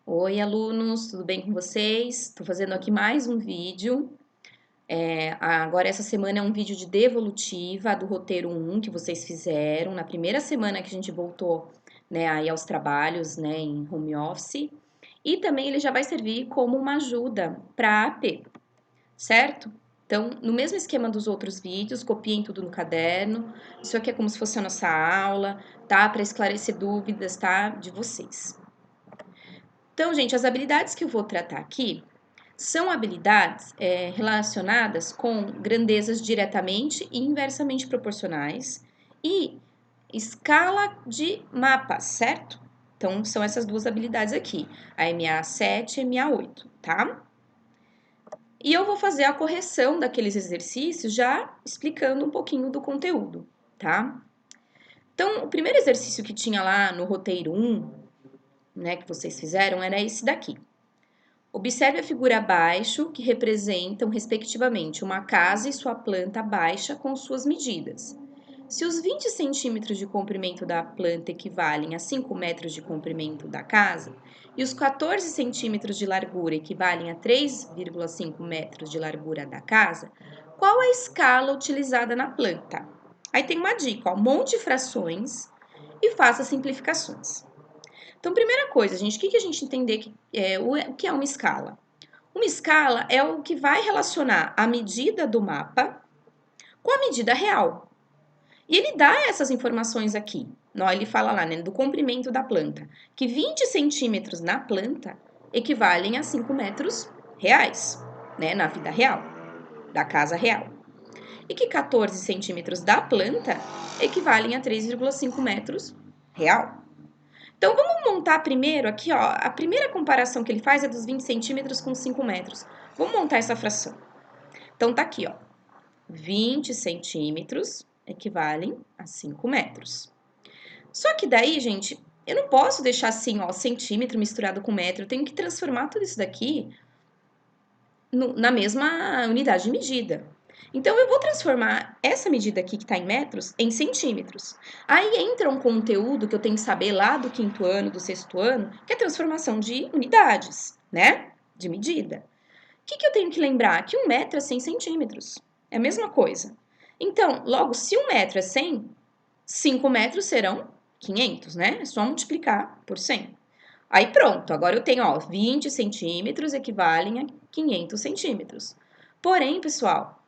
Oi, alunos, tudo bem com vocês? Estou fazendo aqui mais um vídeo. Agora, essa semana é um vídeo de devolutiva do roteiro 1 que vocês fizeram na primeira semana que a gente voltou, né, aí aos trabalhos, né, em home office. E também ele já vai servir como uma ajuda para a AP, certo? Então, no mesmo esquema dos outros vídeos, copiem tudo no caderno. Isso aqui é como se fosse a nossa aula, tá? Para esclarecer dúvidas, tá? De vocês. Então, gente, as habilidades que eu vou tratar aqui são habilidades relacionadas com grandezas diretamente e inversamente proporcionais e escala de mapas, certo? Então, são essas duas habilidades aqui, a MA7 e a MA8, tá? E eu vou fazer a correção daqueles exercícios já explicando um pouquinho do conteúdo, tá? Então, o primeiro exercício que tinha lá no roteiro 1, né, que vocês fizeram, era esse daqui. Observe a figura abaixo, que representam, respectivamente, uma casa e sua planta baixa com suas medidas. Se os 20 centímetros de comprimento da planta equivalem a 5 metros de comprimento da casa e os 14 centímetros de largura equivalem a 3,5 metros de largura da casa, qual a escala utilizada na planta? Aí tem uma dica, ó, monte frações e faça simplificações. Então, primeira coisa, gente, o que a gente entender o que é uma escala? Uma escala é o que vai relacionar a medida do mapa com a medida real. E ele dá essas informações aqui. Ele fala lá, né, do comprimento da planta, que 20 centímetros na planta equivalem a 5 metros reais, né, na vida real, da casa real. E que 14 centímetros da planta equivalem a 3,5 metros real. Então, vamos montar primeiro aqui, ó, a primeira comparação que ele faz é dos 20 centímetros com 5 metros. Vamos montar essa fração. Então, tá aqui, ó, 20 centímetros equivalem a 5 metros. Só que daí, gente, eu não posso deixar assim, ó, centímetro misturado com metro, eu tenho que transformar tudo isso daqui na mesma unidade de medida. Então, eu vou transformar essa medida aqui, que está em metros, em centímetros. Aí entra um conteúdo que eu tenho que saber lá do quinto ano, do sexto ano, que é transformação de unidades, né? De medida. O que eu tenho que lembrar? Que 1 metro é 100 centímetros. É a mesma coisa. Então, logo, se 1 metro é 100, 5 metros serão 500, né? É só multiplicar por 100. Aí pronto, agora eu tenho, ó, 20 centímetros equivalem a 500 centímetros. Porém, pessoal,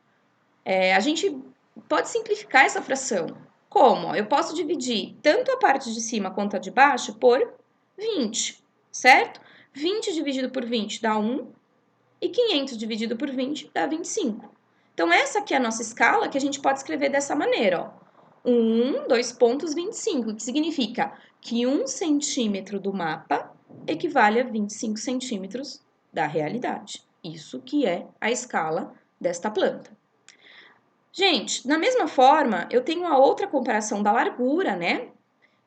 a gente pode simplificar essa fração. Como? Eu posso dividir tanto a parte de cima quanto a de baixo por 20, certo? 20 dividido por 20 dá 1 e 500 dividido por 20 dá 25. Então, essa aqui é a nossa escala que a gente pode escrever dessa maneira, ó. 1, 2 pontos, 25, que significa que 1 centímetro do mapa equivale a 25 centímetros da realidade. Isso que é a escala desta planta. Gente, da mesma forma, eu tenho a outra comparação da largura, né?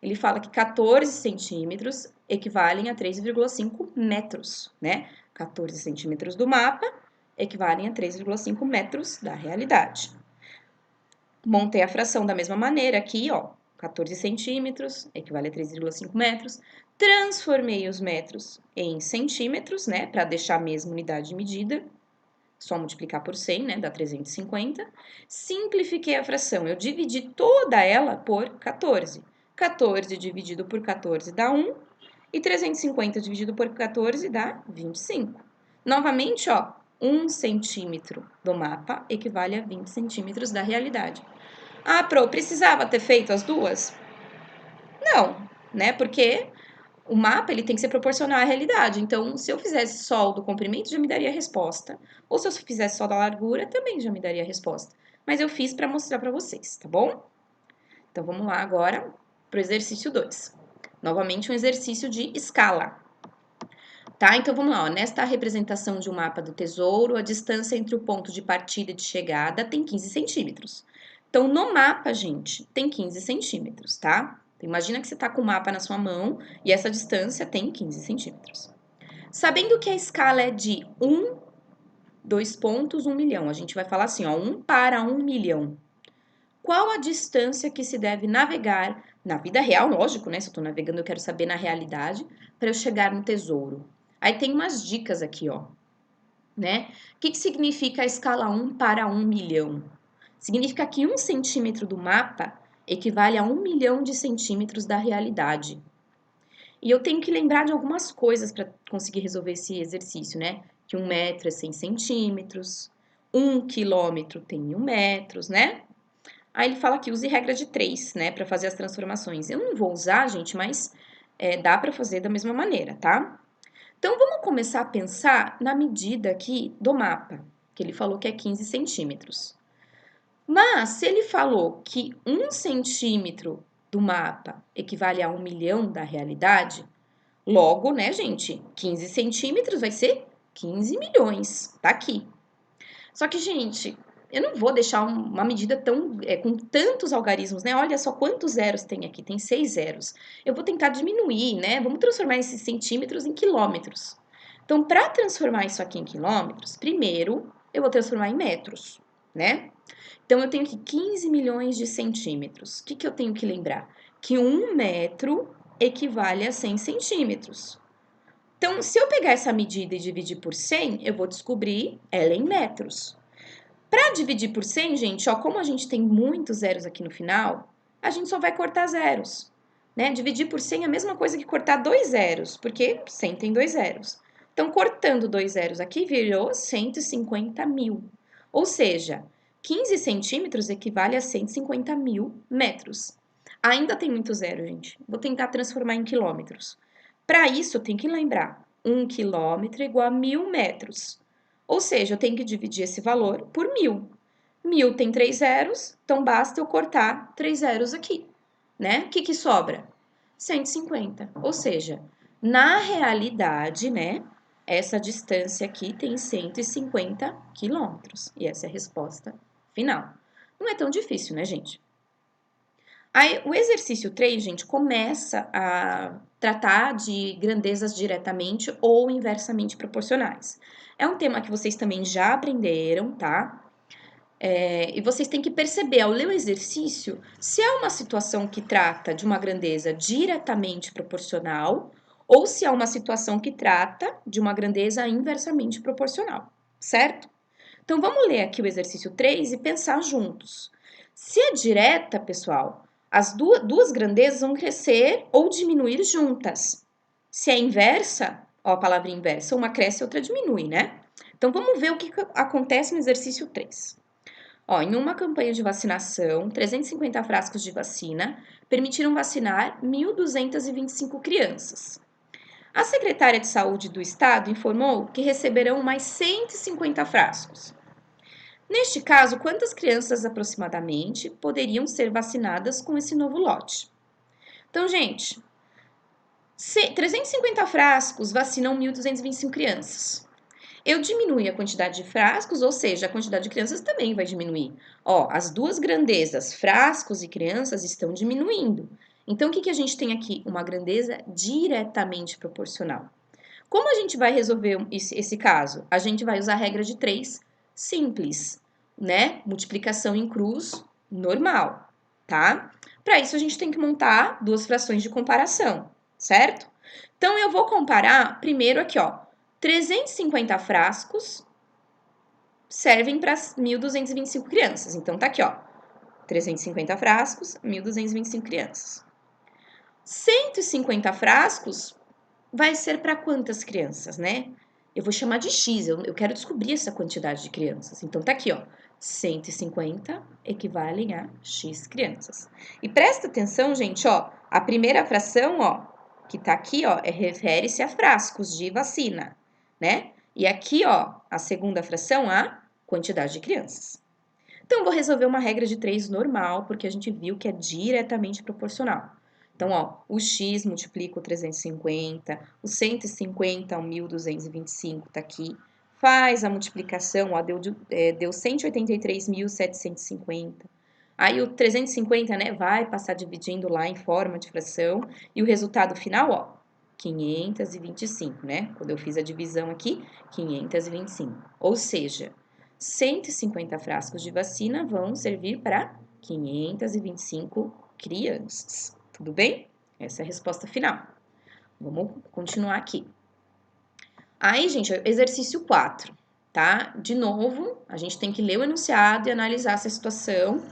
Ele fala que 14 centímetros equivalem a 3,5 metros, né? 14 centímetros do mapa equivalem a 3,5 metros da realidade. Montei a fração da mesma maneira aqui, ó. 14 centímetros equivale a 3,5 metros. Transformei os metros em centímetros, né? Para deixar a mesma unidade de medida. Só multiplicar por 100, né? Dá 350. Simplifiquei a fração. Eu dividi toda ela por 14. 14 dividido por 14 dá 1. E 350 dividido por 14 dá 25. Novamente, ó, 1 centímetro do mapa equivale a 20 centímetros da realidade. Ah, Pro, precisava ter feito as duas? Não, né? Porque o mapa ele tem que ser proporcional à realidade. Então, se eu fizesse só o do comprimento, já me daria a resposta. Ou se eu fizesse só da largura, também já me daria a resposta. Mas eu fiz para mostrar para vocês, tá bom? Então, vamos lá agora para o exercício 2. Novamente, um exercício de escala. Tá? Então, vamos lá. Ó. Nesta representação de um mapa do tesouro, a distância entre o ponto de partida e de chegada tem 15 centímetros. Então, no mapa, gente, tem 15 centímetros, tá? Então, imagina que você está com o mapa na sua mão e essa distância tem 15 centímetros. Sabendo que a escala é de 1, 2 pontos, 1 milhão. A gente vai falar assim, ó, 1 para 1 milhão. Qual a distância que se deve navegar na vida real, lógico, né? Se eu estou navegando, eu quero saber na realidade, para eu chegar no tesouro. Aí tem umas dicas aqui, ó, né? O que significa a escala 1 para 1 milhão? Significa que 1 centímetro do mapa equivale a 1 milhão de centímetros da realidade. E eu tenho que lembrar de algumas coisas para conseguir resolver esse exercício, né? Que 1 metro é 100 centímetros, 1 quilômetro tem 1.000 metros, né? Aí ele fala que use regra de 3, né? Para fazer as transformações. Eu não vou usar, gente, mas dá para fazer da mesma maneira, tá? Então, vamos começar a pensar na medida aqui do mapa, que ele falou que é 15 centímetros. Mas, se ele falou que 1 centímetro do mapa equivale a 1 milhão da realidade, logo, né, gente, 15 centímetros vai ser 15 milhões, tá aqui. Só que, gente, eu não vou deixar uma medida com tantos algarismos, né? Olha só quantos zeros tem aqui, tem 6 zeros. Eu vou tentar diminuir, né? Vamos transformar esses centímetros em quilômetros. Então, para transformar isso aqui em quilômetros, primeiro eu vou transformar em metros, né? Então, eu tenho aqui 15 milhões de centímetros. O que eu tenho que lembrar? Que 1 metro equivale a 100 centímetros. Então, se eu pegar essa medida e dividir por 100, eu vou descobrir ela em metros. Para dividir por 100, gente, ó, como a gente tem muitos zeros aqui no final, a gente só vai cortar zeros, né? Dividir por 100 é a mesma coisa que cortar 2 zeros, porque 100 tem 2 zeros. Então, cortando 2 zeros aqui, virou 150 mil. Ou seja, 15 centímetros equivale a 150 mil metros. Ainda tem muito zero, gente. Vou tentar transformar em quilômetros. Para isso, eu tenho que lembrar, 1 quilômetro é igual a 1.000 metros. Ou seja, eu tenho que dividir esse valor por 1.000. 1.000 tem 3 zeros, então basta eu cortar 3 zeros aqui, né? O que sobra? 150. Ou seja, na realidade, né, essa distância aqui tem 150 quilômetros. E essa é a resposta final. Não é tão difícil, né, gente? Aí, o exercício 3, gente, começa a tratar de grandezas diretamente ou inversamente proporcionais. É um tema que vocês também já aprenderam, tá? E vocês têm que perceber, ao ler o exercício, se é uma situação que trata de uma grandeza diretamente proporcional ou se é uma situação que trata de uma grandeza inversamente proporcional, certo? Então, vamos ler aqui o exercício 3 e pensar juntos. Se é direta, pessoal, as duas grandezas vão crescer ou diminuir juntas. Se é inversa, ó, a palavra inversa, uma cresce e outra diminui, né? Então, vamos ver o que acontece no exercício 3. Ó, em uma campanha de vacinação, 350 frascos de vacina permitiram vacinar 1.225 crianças. A secretária de Saúde do Estado informou que receberão mais 150 frascos. Neste caso, quantas crianças aproximadamente poderiam ser vacinadas com esse novo lote? Então, gente, 350 frascos vacinam 1.225 crianças. Eu diminui a quantidade de frascos, ou seja, a quantidade de crianças também vai diminuir. Ó, as duas grandezas, frascos e crianças, estão diminuindo. Então, o que a gente tem aqui? Uma grandeza diretamente proporcional. Como a gente vai resolver esse caso? A gente vai usar a regra de 3 simples, né? Multiplicação em cruz normal, tá? Para isso, a gente tem que montar duas frações de comparação, certo? Então, eu vou comparar primeiro aqui, ó. 350 frascos servem para 1.225 crianças. Então, tá aqui, ó. 350 frascos, 1.225 crianças. 150 frascos vai ser para quantas crianças, né? Eu vou chamar de X, eu quero descobrir essa quantidade de crianças. Então, tá aqui, ó. 150 equivalem a X crianças. E presta atenção, gente, ó. A primeira fração, ó, que tá aqui, ó, refere-se a frascos de vacina, né? E aqui, ó, a segunda fração, a quantidade de crianças. Então, vou resolver uma regra de 3 normal, porque a gente viu que é diretamente proporcional. Então, ó, o x multiplica o 350, o 150 ao 1.225 tá aqui. Faz a multiplicação, ó, deu 183.750. Aí, o 350, né, vai passar dividindo lá em forma de fração. E o resultado final, ó, 525, né? Quando eu fiz a divisão aqui, 525. Ou seja, 150 frascos de vacina vão servir para 525 crianças. Tudo bem? Essa é a resposta final. Vamos continuar aqui. Aí, gente, exercício 4, tá? De novo, a gente tem que ler o enunciado e analisar se a situação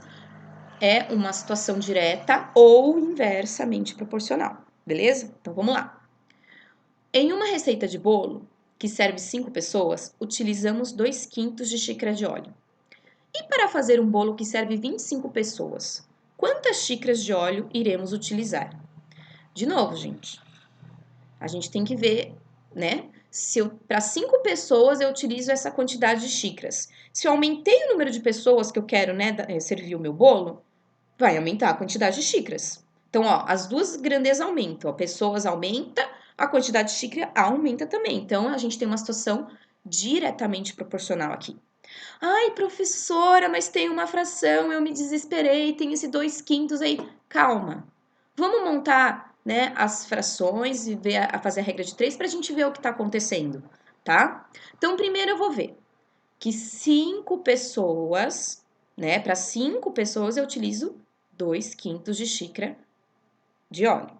é uma situação direta ou inversamente proporcional, beleza? Então, vamos lá. Em uma receita de bolo, que serve 5 pessoas, utilizamos 2/5 de xícara de óleo. E para fazer um bolo que serve 25 pessoas, quantas xícaras de óleo iremos utilizar? De novo, gente, a gente tem que ver, né? Se para 5 pessoas eu utilizo essa quantidade de xícaras. Se eu aumentei o número de pessoas que eu quero, né, servir o meu bolo, vai aumentar a quantidade de xícaras. Então, ó, as duas grandezas aumentam. Ó, pessoas aumenta, a quantidade de xícara aumenta também. Então, a gente tem uma situação diretamente proporcional aqui. Ai, professora, mas tem uma fração, eu me desesperei, tem esse 2/5 aí. Calma. Vamos montar, né, as frações e fazer a regra de 3 para a gente ver o que está acontecendo, tá? Então, primeiro eu vou ver que 5 pessoas, né, para 5 pessoas eu utilizo 2/5 de xícara de óleo.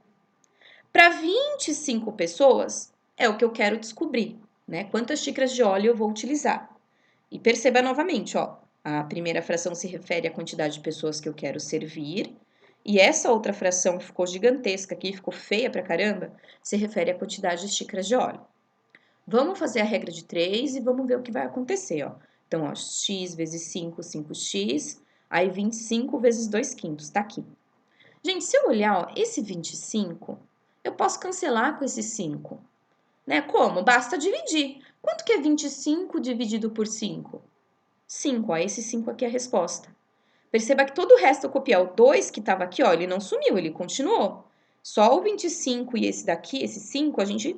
Para 25 pessoas é o que eu quero descobrir, né? Quantas xícaras de óleo eu vou utilizar. E perceba novamente, ó, a primeira fração se refere à quantidade de pessoas que eu quero servir, e essa outra fração que ficou gigantesca aqui, ficou feia pra caramba, se refere à quantidade de xícaras de óleo. Vamos fazer a regra de 3 e vamos ver o que vai acontecer, ó. Então, ó, x vezes 5, 5x, aí 25 vezes 2/5, tá aqui. Gente, se eu olhar, ó, esse 25, eu posso cancelar com esse 5, né? Como? Basta dividir. Quanto que é 25 dividido por 5? 5, ó, esse 5 aqui é a resposta. Perceba que todo o resto eu copiei. O 2 que estava aqui, ó, ele não sumiu, ele continuou. Só o 25 e esse daqui, esse 5, a gente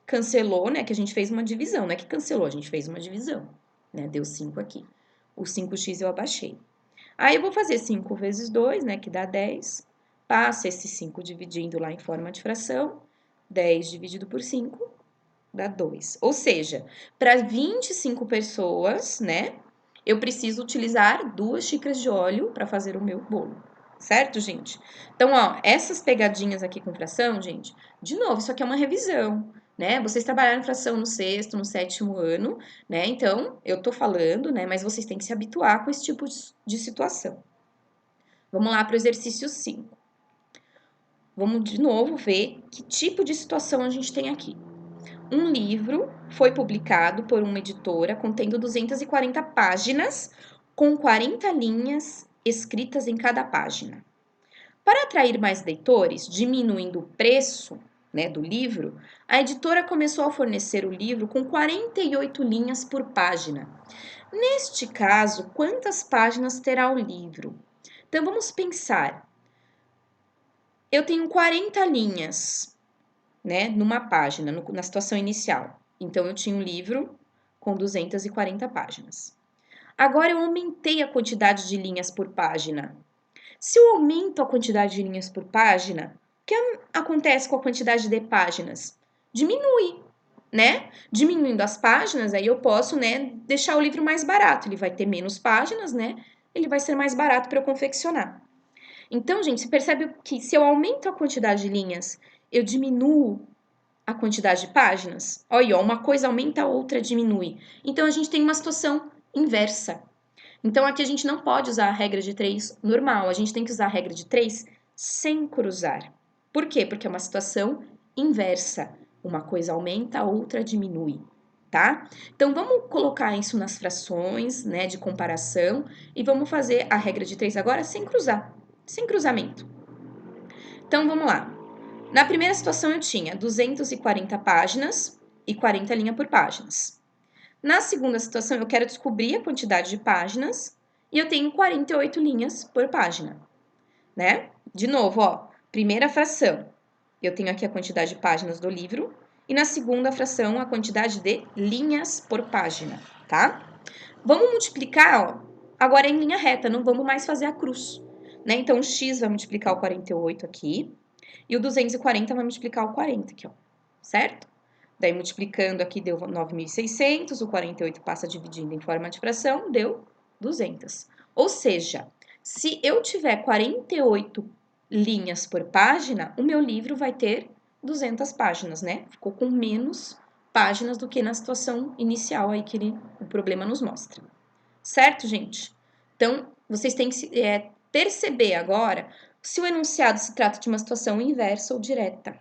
cancelou, né? Que a gente fez uma divisão, não é que cancelou, a gente fez uma divisão, né? Deu 5 aqui. O 5x eu abaixei. Aí eu vou fazer 5 vezes 2, né? Que dá 10. Passa esse 5 dividindo lá em forma de fração. 10 dividido por 5 dá 2. Ou seja, para 25 pessoas, né? Eu preciso utilizar 2 xícaras de óleo para fazer o meu bolo. Certo, gente? Então, ó, essas pegadinhas aqui com fração, gente, de novo, isso aqui é uma revisão, né? Vocês trabalharam fração no 6º, no 7º ano, né? Então, eu tô falando, né? Mas vocês têm que se habituar com esse tipo de situação. Vamos lá para o exercício 5. Vamos de novo ver que tipo de situação a gente tem aqui. Um livro foi publicado por uma editora contendo 240 páginas, com 40 linhas escritas em cada página. Para atrair mais leitores, diminuindo o preço, né, do livro, a editora começou a fornecer o livro com 48 linhas por página. Neste caso, quantas páginas terá o livro? Então vamos pensar. Eu tenho 40 linhas, né, numa página, na situação inicial. Então, eu tinha um livro com 240 páginas. Agora, eu aumentei a quantidade de linhas por página. Se eu aumento a quantidade de linhas por página, o que acontece com a quantidade de páginas? Diminui, né? Diminuindo as páginas, aí eu posso, né, deixar o livro mais barato. Ele vai ter menos páginas, né? Ele vai ser mais barato para eu confeccionar. Então, gente, você percebe que se eu aumento a quantidade de linhas, eu diminuo a quantidade de páginas? Olha, uma coisa aumenta, a outra diminui. Então, a gente tem uma situação inversa. Então, aqui a gente não pode usar a regra de 3 normal, a gente tem que usar a regra de 3 sem cruzar. Por quê? Porque é uma situação inversa. Uma coisa aumenta, a outra diminui, tá? Então, vamos colocar isso nas frações, né, de comparação, e vamos fazer a regra de 3 agora sem cruzar, sem cruzamento. Então, vamos lá. Na primeira situação, eu tinha 240 páginas e 40 linhas por páginas. Na segunda situação, eu quero descobrir a quantidade de páginas e eu tenho 48 linhas por página, né? De novo, ó, primeira fração, eu tenho aqui a quantidade de páginas do livro e na segunda fração, a quantidade de linhas por página, tá? Vamos multiplicar, ó, agora em linha reta, não vamos mais fazer a cruz, né? Então, o x vai multiplicar o 48 aqui e o 240 vai multiplicar o 40 aqui, ó, certo? Daí, multiplicando aqui, deu 9.600, o 48 passa dividindo em forma de fração, deu 200. Ou seja, se eu tiver 48 linhas por página, o meu livro vai ter 200 páginas, né? Ficou com menos páginas do que na situação inicial aí que o problema nos mostra. Certo, gente? Então, vocês têm que perceber agora se o enunciado se trata de uma situação inversa ou direta,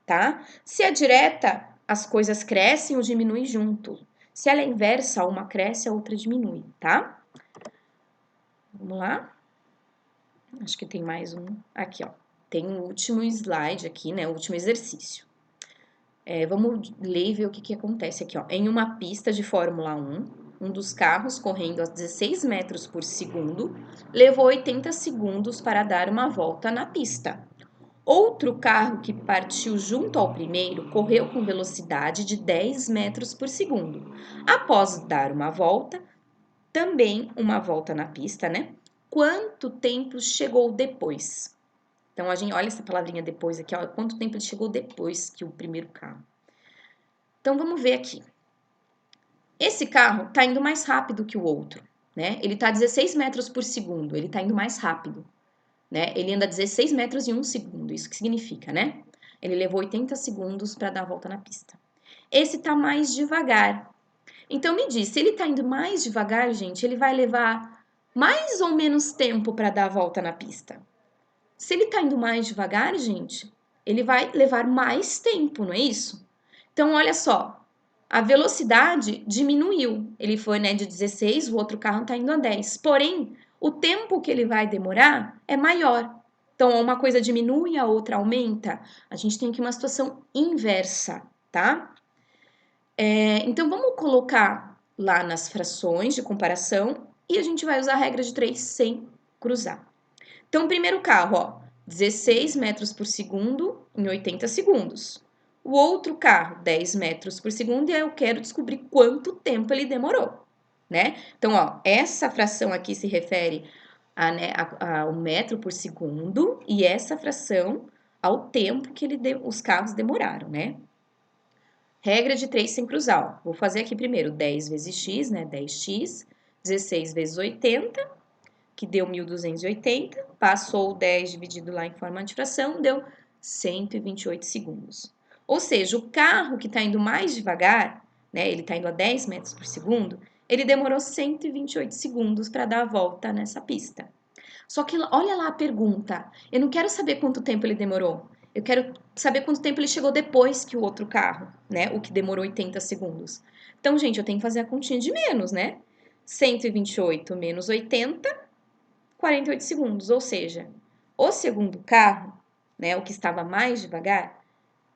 tá? Se é direta, as coisas crescem ou diminuem junto. Se ela é inversa, uma cresce, a outra diminui, tá? Vamos lá? Acho que tem mais um aqui, ó. Tem o último slide aqui, né? O último exercício. Vamos ler e ver o que acontece aqui, ó. Em uma pista de Fórmula 1, um dos carros correndo a 16 metros por segundo levou 80 segundos para dar uma volta na pista. Outro carro que partiu junto ao primeiro correu com velocidade de 10 metros por segundo. Após dar uma volta, também uma volta na pista, né? Quanto tempo chegou depois? Então, a gente olha essa palavrinha depois aqui, ó. Quanto tempo ele chegou depois que o primeiro carro? Então, vamos ver aqui. Esse carro está indo mais rápido que o outro, né? Ele está a 16 metros por segundo, ele está indo mais rápido, né? Ele anda 16 metros em 1 segundo, isso que significa, né? Ele levou 80 segundos para dar a volta na pista. Esse está mais devagar. Então, me diz, se ele está indo mais devagar, gente, ele vai levar mais ou menos tempo para dar a volta na pista? Se ele está indo mais devagar, gente, ele vai levar mais tempo, não é isso? Então, olha só, a velocidade diminuiu. Ele foi, né, de 16, o outro carro está indo a 10. Porém, o tempo que ele vai demorar é maior. Então, uma coisa diminui, a outra aumenta. A gente tem aqui uma situação inversa, tá? Então, vamos colocar lá nas frações de comparação e a gente vai usar a regra de 3 sem cruzar. Então, o primeiro carro, ó, 16 metros por segundo em 80 segundos. O outro carro, 10 metros por segundo, e aí eu quero descobrir quanto tempo ele demorou, né? Então, ó, essa fração aqui se refere ao metro por segundo e essa fração ao tempo que os carros demoraram, né? Regra de 3 sem cruzar, ó. Vou fazer aqui primeiro 10 vezes x, né? 10x, 16 vezes 80, que deu 1.280, passou o 10 dividido lá em forma de fração, deu 128 segundos. Ou seja, o carro que está indo mais devagar, né, ele está indo a 10 metros por segundo, ele demorou 128 segundos para dar a volta nessa pista. Só que olha lá a pergunta, eu não quero saber quanto tempo ele demorou, eu quero saber quanto tempo ele chegou depois que o outro carro, né, o que demorou 80 segundos. Então, gente, eu tenho que fazer a continha de menos, né? 128 menos 80, 48 segundos, ou seja, o segundo carro, né, o que estava mais devagar,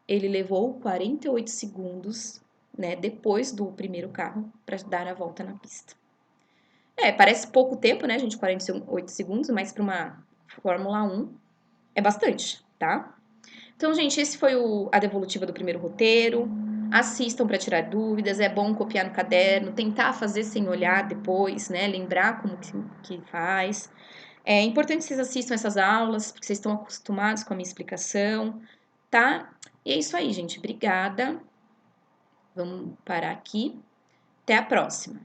ele levou 48 segundos, né, depois do primeiro carro para dar a volta na pista. Parece pouco tempo, né, gente, 48 segundos, mas para uma Fórmula 1 é bastante, tá? Então, gente, esse foi a devolutiva do primeiro roteiro. Assistam para tirar dúvidas, é bom copiar no caderno, tentar fazer sem olhar depois, né, lembrar como que faz. É importante que vocês assistam essas aulas, porque vocês estão acostumados com a minha explicação, tá? E é isso aí, gente. Obrigada. Vamos parar aqui. Até a próxima.